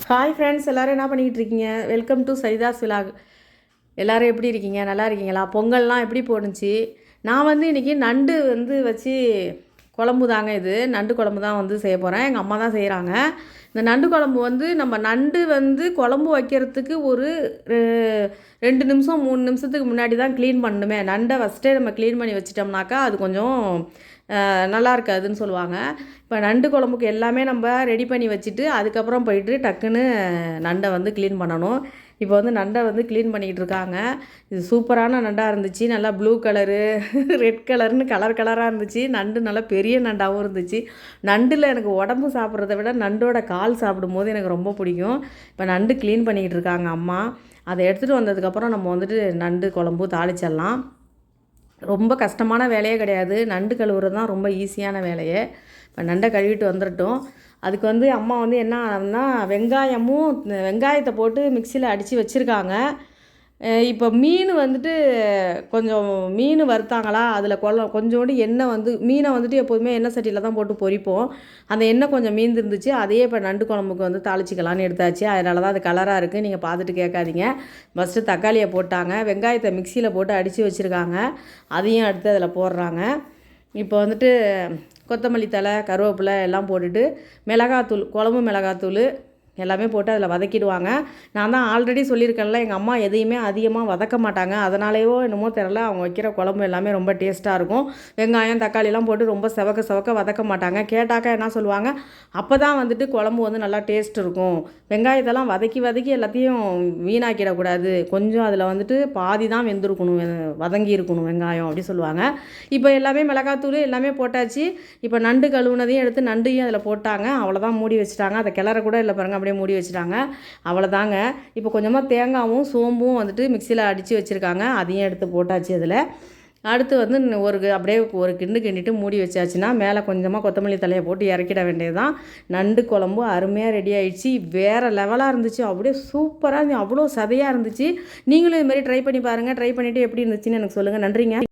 Hi friends, எல்லோரும் என்ன பண்ணிக்கிட்டு இருக்கீங்க? Welcome to Saritha's vlog. எல்லோரும் எப்படி இருக்கீங்க? நல்லா இருக்கீங்களா? பொங்கல்லாம் எப்படி போணுச்சு? நான் இன்றைக்கி நண்டு வச்சு குழம்பு தாங்க. இது நண்டு குழம்பு தான் செய்ய போகிறேன். எங்கள் அம்மா தான் செய்கிறாங்க. இந்த நண்டு குழம்பு நம்ம நண்டு குழம்பு வைக்கிறதுக்கு ஒரு 2 நிமிஷம் 3 நிமிஷத்துக்கு முன்னாடி தான் க்ளீன் பண்ணணுமே. நண்டை ஃபஸ்ட்டே நம்ம க்ளீன் பண்ணி வச்சிட்டோம்னாக்கா அது கொஞ்சம் நல்லா இருக்காதுன்னு சொல்லுவாங்க. இப்போ நண்டு குழம்புக்கு எல்லாமே நம்ம ரெடி பண்ணி வச்சுட்டு அதுக்கப்புறம் போயிட்டு டக்குன்னு நண்டை க்ளீன் பண்ணணும். இப்போ நண்டை க்ளீன் பண்ணிக்கிட்டு இருக்காங்க. இது சூப்பரான நண்டாக இருந்துச்சு. நல்லா ப்ளூ கலரு ரெட் கலர்னு கலர் கலராக இருந்துச்சு. நண்டு நல்லா பெரிய நண்டாகவும் இருந்துச்சு. நண்டில் எனக்கு உடம்பு சாப்பிட்றத விட நண்டோட கால் சாப்பிடும்போது எனக்கு ரொம்ப பிடிக்கும். இப்போ நண்டு க்ளீன் பண்ணிக்கிட்டு இருக்காங்க அம்மா. அதை எடுத்துகிட்டு வந்ததுக்கப்புறம் நம்ம நண்டு குழம்பு தாளிச்சிடலாம். ரொம்ப கஷ்டமான வேலையே கிடையாது. நண்டு கழுவுறது தான் ரொம்ப ஈஸியான வேலையே. இப்போ நண்டை கழுவிட்டு வந்துடட்டும். அதுக்கு அம்மா என்ன ஆகும்னா வெங்காயத்தை போட்டு மிக்சியில் அடித்து வச்சுருக்காங்க. இப்போ மீன் கொஞ்சம் மீன் வறுத்தாங்களா, அதில் கொஞ்சோண்டு எண்ணெய் மீனை எப்போதுமே எண்ணெய் சட்டியில் தான் போட்டு பொரிப்போம். அந்த எண்ணெய் கொஞ்சம் மீந்திருந்துச்சு. அதையே இப்போ நண்டு குழம்புக்கு தாளிச்சிக்கலான்னு எடுத்தாச்சு. அதனால தான் அது கலராக இருக்குது. நீங்கள் பார்த்துட்டு கேட்காதீங்க. ஃபஸ்ட்டு தக்காளியை போட்டாங்க. வெங்காயத்தை மிக்சியில் போட்டு அடித்து வச்சுருக்காங்க. அதையும் எடுத்து அதில் போடுறாங்க. இப்போ கொத்தமல்லி தழை, கருவேப்பிலை எல்லாம் போட்டுட்டு மிளகாத்தூள், குழம்பு மிளகாத்தூள் எல்லாமே போட்டு அதில் வதக்கிடுவாங்க. நான் தான் ஆல்ரெடி சொல்லியிருக்கேன்ல, எங்கள் அம்மா எதையுமே அதிகமாக வதக்க மாட்டாங்க. அதனாலேயோ என்னமோ தெரில, அவங்க வைக்கிற குழம்பு எல்லாமே ரொம்ப டேஸ்ட்டாக இருக்கும். வெங்காயம் தக்காளிலாம் போட்டு ரொம்ப செவக்க வதக்க மாட்டாங்க. கேட்டாக்கா என்ன சொல்லுவாங்க, அப்போ தான் குழம்பு நல்லா டேஸ்ட் இருக்கும். வெங்காயத்தெல்லாம் வதக்கி எல்லாத்தையும் வீணாக்கிடக்கூடாது. கொஞ்சம் அதில் பாதி தான் வெந்திருக்கணும், வதங்கி இருக்கணும் வெங்காயம் அப்படி சொல்லுவாங்க. இப்போ எல்லாமே மிளகாத்தூள் எல்லாமே போட்டாச்சு. இப்போ நண்டு கழுவுனதையும் எடுத்து நண்டையும் அதில் போட்டாங்க. அவ்வளோதான், மூடி வச்சுட்டாங்க. அதை கிளற கூட இல்லை பாருங்கள், அப்படியே மூடி வச்சுட்டாங்க. அவ்வளோதாங்க. இப்போ கொஞ்சமாக தேங்காயும் சோம்பும் மிக்சியில் அடித்து வச்சுருக்காங்க. அதையும் எடுத்து போட்டாச்சு. அதில் அடுத்து அப்படியே ஒரு கிண்டிட்டு மூடி வச்சாச்சுன்னா மேலே கொஞ்சமாக கொத்தமல்லி தலையை போட்டு இறக்கிட வேண்டியது தான். நண்டு குழம்பு அருமையாக ரெடி ஆகிடுச்சு. வேறு லெவலாக இருந்துச்சு. அப்படியே சூப்பராக இருந்துச்சு. அவ்வளோ சதையாக இருந்துச்சு. நீங்களும் இதுமாதிரி ட்ரை பண்ணி பாருங்கள். ட்ரை பண்ணிவிட்டு எப்படி இருந்துச்சுன்னு எனக்கு சொல்லுங்கள். நன்றிங்க.